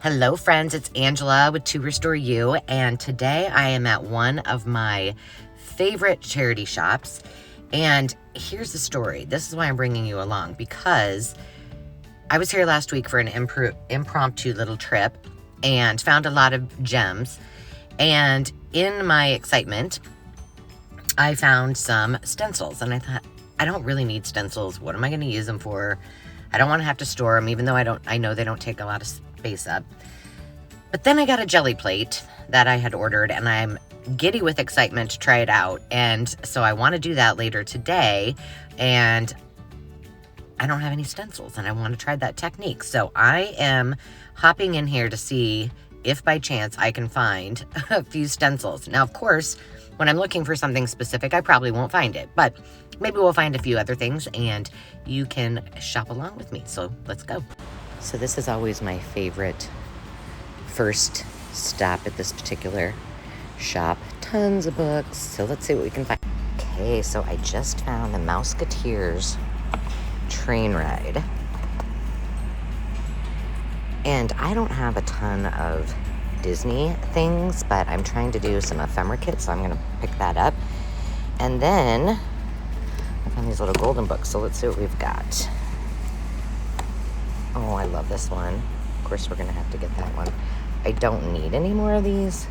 Hello friends, it's Angela with To Restore You, and today I am at one of my favorite charity shops. And here's the story. This is why I'm bringing you along, because I was here last week for an impromptu little trip and found a lot of gems. And in my excitement, I found some stencils, and I thought, I don't really need stencils. What am I going to use them for? I don't want to have to store them, even though I know they don't take a lot of space up. But then I got a jelly plate that I had ordered, and I'm giddy with excitement to try it out. And so I want to do that later today, and I don't have any stencils, and I want to try that technique. So I am hopping in here to see if by chance I can find a few stencils. Now, of course, when I'm looking for something specific, I probably won't find it, but maybe we'll find a few other things and you can shop along with me. So let's go. So this is always my favorite first stop at this particular shop. Tons of books. So let's see what we can find. Okay, so I just found the Mouseketeers train ride. And I don't have a ton of Disney things, but I'm trying to do some ephemera kits, so I'm going to pick that up. And then I found these little golden books, so let's see what we've got. Oh, I love this one. Of course, we're going to have to get that one. I don't need any more of these,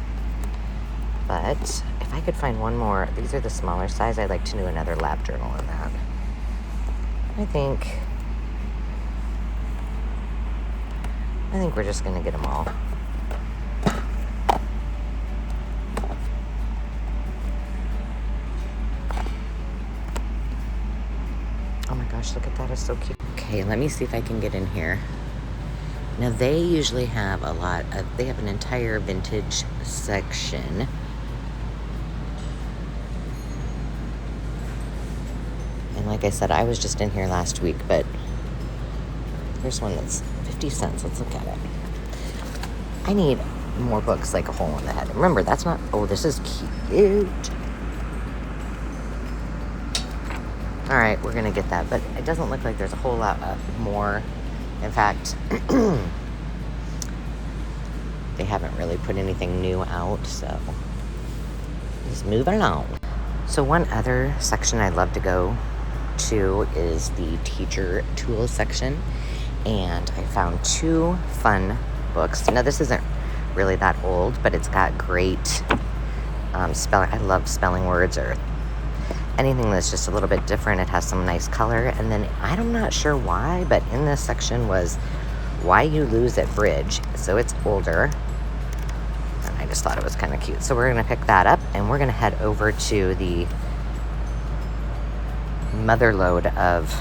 but if I could find one more, these are the smaller size. I'd like to do another lab journal on that. I think we're just going to get them all. Oh my gosh, look at that. It's so cute. Okay, let me see if I can get in here. Now, they usually have they have an entire vintage section. And like I said, I was just in here last week, but here's one that's 50 cents. Let's look at it. I need more books like A Hole in the Head. Remember, that's not... Oh, this is cute. All right, we're going to get that. But it doesn't look like there's a whole lot more. In fact, they haven't really put anything new out, so just moving along. So one other section I'd love to go to is the teacher tools section. And I found two fun books. Now, this isn't really that old, but it's got great spelling. I love spelling words or anything that's just a little bit different. It has some nice color. And then I'm not sure why, but in this section was Why You Lose at Bridge. So it's older. And I just thought it was kind of cute. So we're going to pick that up, and we're going to head over to the mother lode of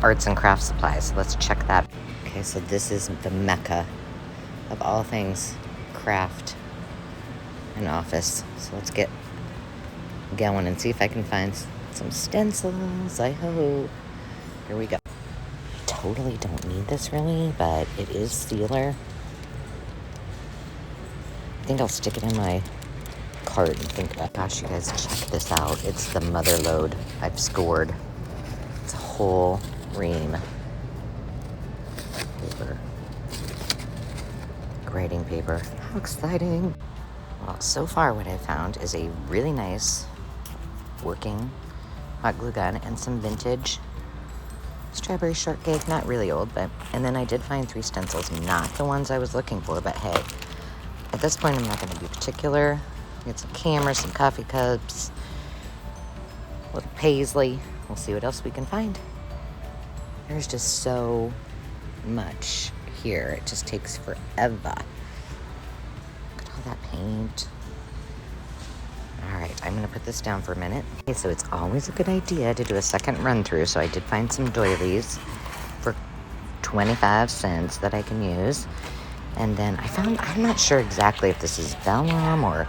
arts and crafts supplies. So let's check that. Okay, so this is the mecca of all things craft and office. So let's get going and see if I can find some stencils. I hope. Here we go. Totally don't need this really, but it is sealer. I think I'll stick it in my cart and think about, gosh, you guys, check this out. It's the mother lode I've scored. It's a whole ream paper. Writing paper. How exciting. Well, so far what I found is a really nice working hot glue gun and some vintage strawberry shortcake. Not really old, but... And then I did find 3 stencils. Not the ones I was looking for, but hey, at this point I'm not going to be particular. Get some cameras, some coffee cups, a little paisley. We'll see what else we can find. There's just so much here. It just takes forever. Look at all that paint. All right, I'm going to put this down for a minute. Okay, so it's always a good idea to do a second run through. So I did find some doilies for 25 cents that I can use. And then I found, I'm not sure exactly if this is vellum or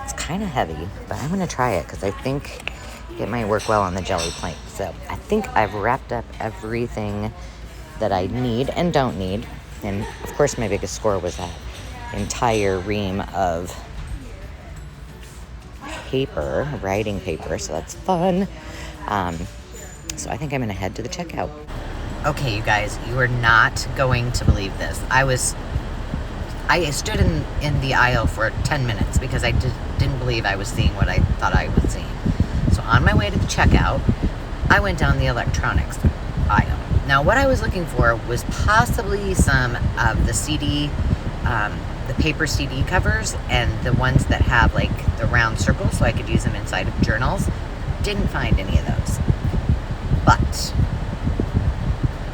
it's kind of heavy, but I'm going to try it because I think it might work well on the jelly plate. So I think I've wrapped up everything that I need and don't need. And of course, my biggest score was that entire ream of paper, writing paper, so that's fun. So I think I'm gonna head to the checkout. Okay, you guys, you are not going to believe this. I was I stood in the aisle for 10 minutes because I didn't believe I was seeing what I thought I was seeing. So on my way to the checkout, I went down the electronics aisle. Now, what I was looking for was possibly some of the CD, the paper CD covers, and the ones that have like the round circles so I could use them inside of journals. Didn't find any of those. But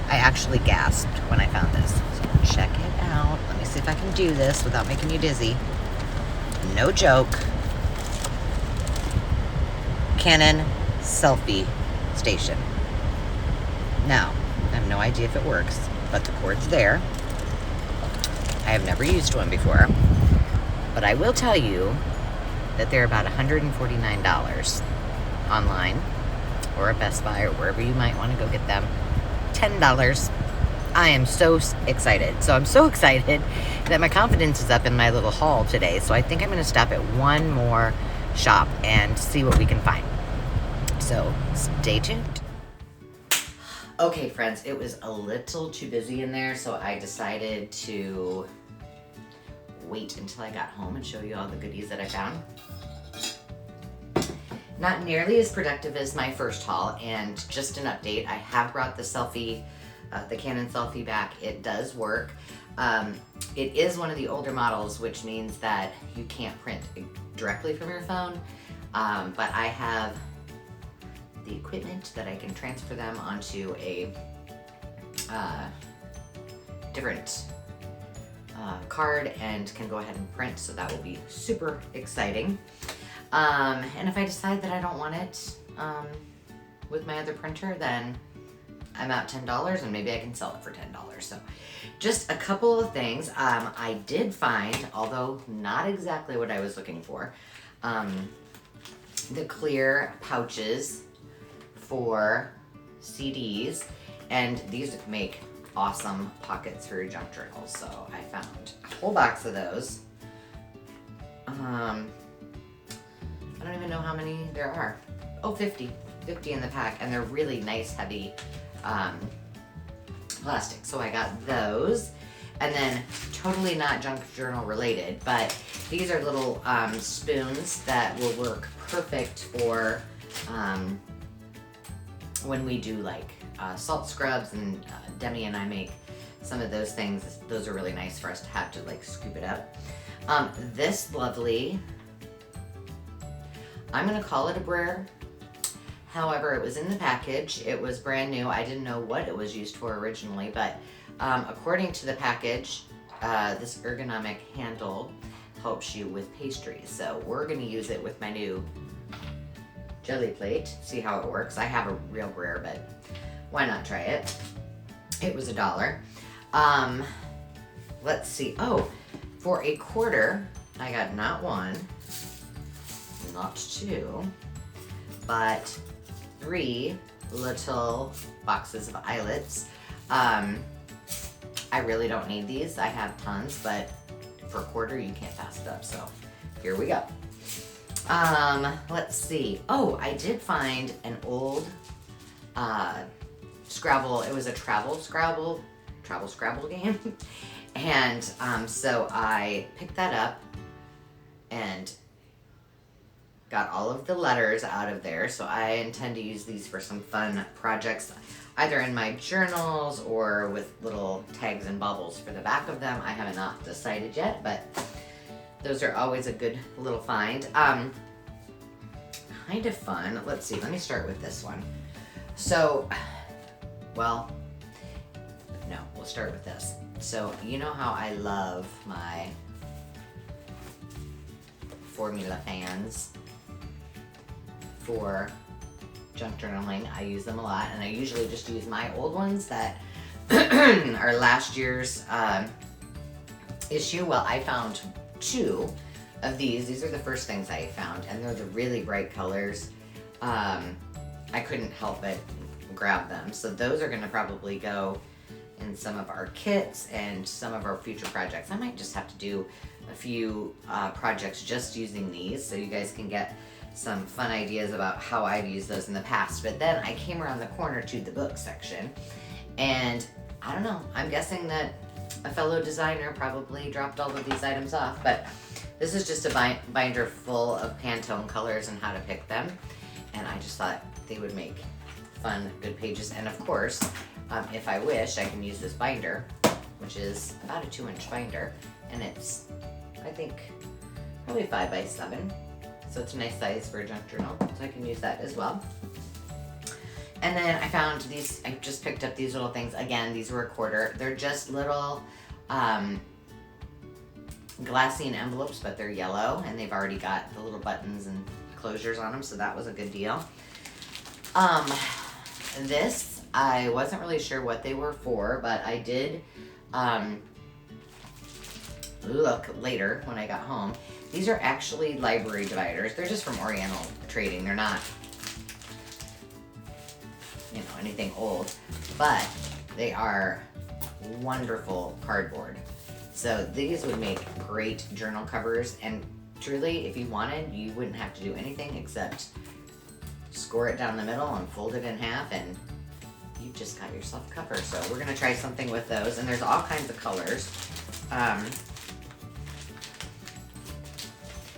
I actually gasped when I found this. So check it out. Let me see if I can do this without making you dizzy. No joke. Canon selfie station. Now, I have no idea if it works, but the cord's there. I have never used one before, but I will tell you that they're about $149 online or at Best Buy or wherever you might want to go get them. $10. I am so excited. So I'm so excited that my confidence is up in my little haul today. So I think I'm going to stop at one more shop and see what we can find. So stay tuned. Okay, friends, it was a little too busy in there, so I decided to wait until I got home and show you all the goodies that I found. Not nearly as productive as my first haul, and just an update, I have brought the selfie, the Canon selfie back. It does work. It is one of the older models, which means that you can't print directly from your phone, but I have the equipment that I can transfer them onto a different card and can go ahead and print, so that will be super exciting. And if I decide that I don't want it with my other printer, then I'm out $10 and maybe I can sell it for $10. So just a couple of things. I did find, although not exactly what I was looking for, the clear pouches for CDs, and these make awesome pockets for your junk journals. So I found a whole box of those. I don't even know how many there are. Oh, 50 in the pack, and they're really nice, heavy plastic. So I got those, and then totally not junk journal related, but these are little spoons that will work perfect for when we do like salt scrubs, and Demi and I make some of those things. Those are really nice for us to have to like scoop it up. This lovely, I'm gonna call it a brayer. However, it was in the package. It was brand new. I didn't know what it was used for originally, but according to the package, this ergonomic handle helps you with pastries. So we're gonna use it with my new jelly plate, see how it works. I have a real brayer, but why not try it? It was $1. Let's see. Oh, for a quarter, I got not one, not two, but 3 little boxes of eyelets. I really don't need these. I have tons, but for a quarter, you can't pass it up. So here we go. Let's see. Oh, I did find an old Scrabble. It was a travel Scrabble game. And so I picked that up and got all of the letters out of there. So I intend to use these for some fun projects, either in my journals or with little tags and bubbles for the back of them. I have not decided yet, but those are always a good little find. Kind of fun. Let's see, let me start with this one. So, well, no, we'll start with this. So, you know how I love my formula fans for junk journaling. I use them a lot, and I usually just use my old ones that are last year's issue. Well, I found 2 of these. These are the first things I found, and they're the really bright colors. I couldn't help but grab them. So those are gonna probably go in some of our kits and some of our future projects. I might just have to do a few projects just using these, so you guys can get some fun ideas about how I've used those in the past. But then I came around the corner to the book section, and I don't know, I'm guessing that a fellow designer probably dropped all of these items off, but this is just a binder full of Pantone colors and how to pick them. And I just thought they would make fun, good pages. And of course, if I wish, I can use this binder, which is about a 2-inch binder. And it's, I think, probably 5 by 7. So it's a nice size for a junk journal. So I can use that as well. And then I found these, I just picked up these little things. Again, these were a quarter. They're just little glassine envelopes, but they're yellow, and they've already got the little buttons and closures on them, so that was a good deal. This, I wasn't really sure what they were for, but I did look later when I got home. These are actually library dividers. They're just from Oriental Trading. They're not, you know, anything old, but they are wonderful cardboard. So these would make great journal covers, and truly, if you wanted, you wouldn't have to do anything except score it down the middle and fold it in half, and you just got yourself a cover. So we're gonna try something with those, and there's all kinds of colors.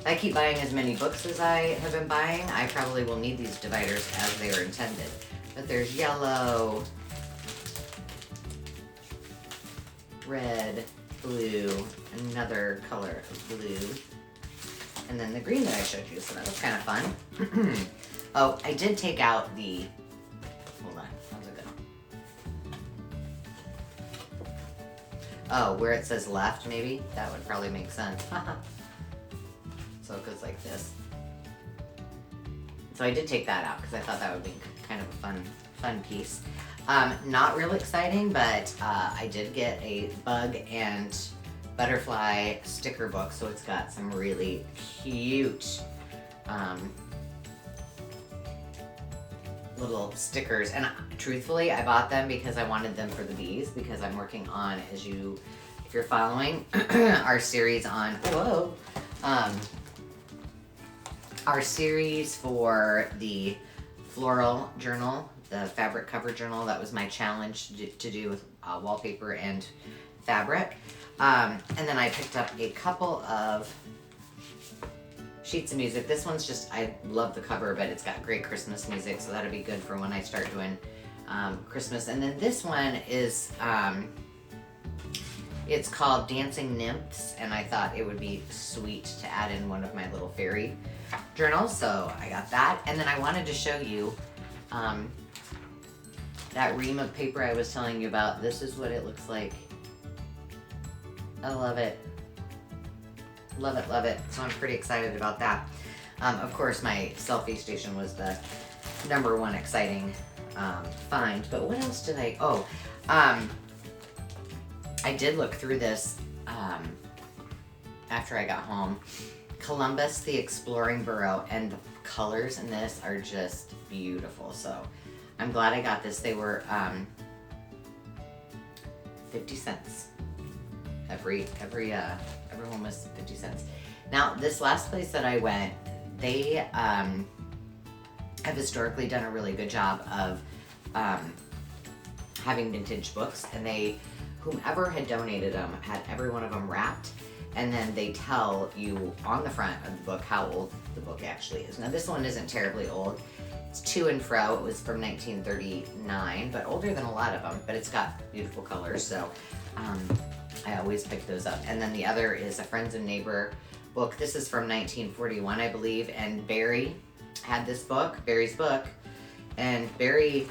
I keep buying as many books as I have been buying. I probably will need these dividers as they are intended. But there's yellow, red, blue, another color of blue, and then the green that I showed you, so that was kind of fun. Oh, I did take out the, hold on, how's it go? Oh, where it says left, maybe? That would probably make sense. So it goes like this. So I did take that out because I thought that would be kind of a fun piece. Not real exciting, but I did get a bug and butterfly sticker book, so it's got some really cute little stickers. And truthfully, I bought them because I wanted them for the bees, because I'm working on, if you're following our series on, our series for the floral journal, the fabric cover journal. That was my challenge to do with wallpaper and fabric. And then I picked up a couple of sheets of music. This one's just, I love the cover, but it's got great Christmas music, so that'll be good for when I start doing Christmas. And then this one is, it's called Dancing Nymphs, and I thought it would be sweet to add in one of my little fairy journals, so I got that. And then I wanted to show you that ream of paper I was telling you about. This is what it looks like. I love it. Love it, love it. So I'm pretty excited about that. Of course, my selfie station was the #1 exciting find. But what else did I did look through this after I got home. Columbus, the Exploring Borough, and the colors in this are just beautiful. So I'm glad I got this. They were 50 cents. Every one was 50 cents. Now, this last place that I went, they have historically done a really good job of having vintage books, and whomever had donated them had every one of them wrapped, and then they tell you on the front of the book how old the book actually is. Now, this one isn't terribly old. It's To and Fro. It was from 1939, but older than a lot of them, but it's got beautiful colors, so I always pick those up. And then the other is a Friends and Neighbor book. This is from 1941, I believe, and Barry had this book, Barry's book, and Barry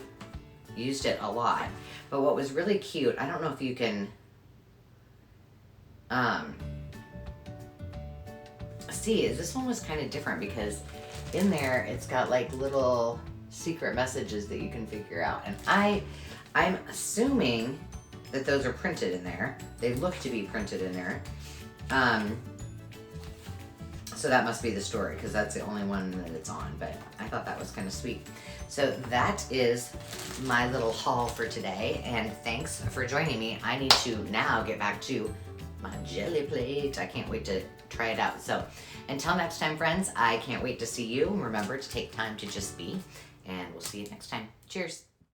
used it a lot. But what was really cute, I don't know if you can see, is this one was kind of different, because in there it's got like little secret messages that you can figure out. And I'm assuming that those are printed in there. They look to be printed in there. So that must be the story, because that's the only one that it's on, but I thought that was kind of sweet. So that is my little haul for today, and thanks for joining me. I need to now get back to my jelly plate. I can't wait to try it out. So until next time, friends, I can't wait to see you. Remember to take time to just be, and we'll see you next time. Cheers.